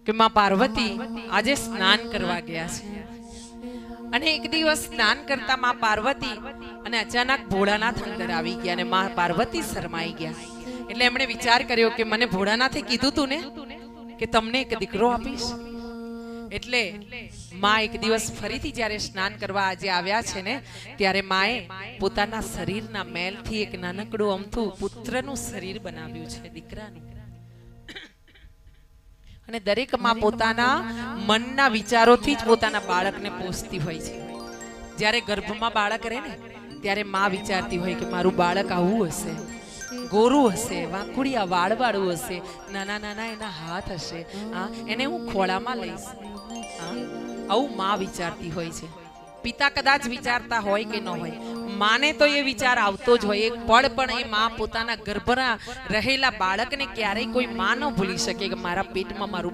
કે માં પાર્વતી આજે સ્નાન કરવા ગયા છે અને એક દિવસ સ્નાન કરતા માં પાર્વતી અને અચાનક ભોળાનાથ અંદર આવી ગયા અને માં પાર્વતી શરમાઈ ગયા. એટલે એમણે વિચાર કર્યો કે મને ભોળાનાથે કીધું તું ને કે તમને એક દીકરો આપીશ. એટલે માં એક દિવસ ફરીથી જ્યારે સ્નાન કરવા આજે આવ્યા છે ને ત્યારે માએ પોતાના શરીરના મેલથી એક નાનકડું અમથું પુત્રનું શરીર બનાવ્યું છે, દીકરાનું. અને દરેક માં પોતાના મનના વિચારોથી જ પોતાના બાળકને પોષતી હોય છે. જ્યારે ગર્ભમાં બાળક રહે ને ત્યારે માં વિચારતી હોય કે મારું બાળક આવું હશે, ગોરું હશે, વાંકુડિયા વાળવાળું હશે, નાના નાના એના હાથ હશે, એને હું ખોળામાં લઈશ. આવું માં વિચારતી હોય છે. પિતા કદાચ વિચારતા હોય કે ન હોય, માને તો એ વિચાર આવતો જ હોય. એક પળ પણ એ માં પોતાના ગર્ભના રહેલા બાળકને ક્યારેય કોઈ માં ન ભૂલી શકે કે મારા પેટમાં મારું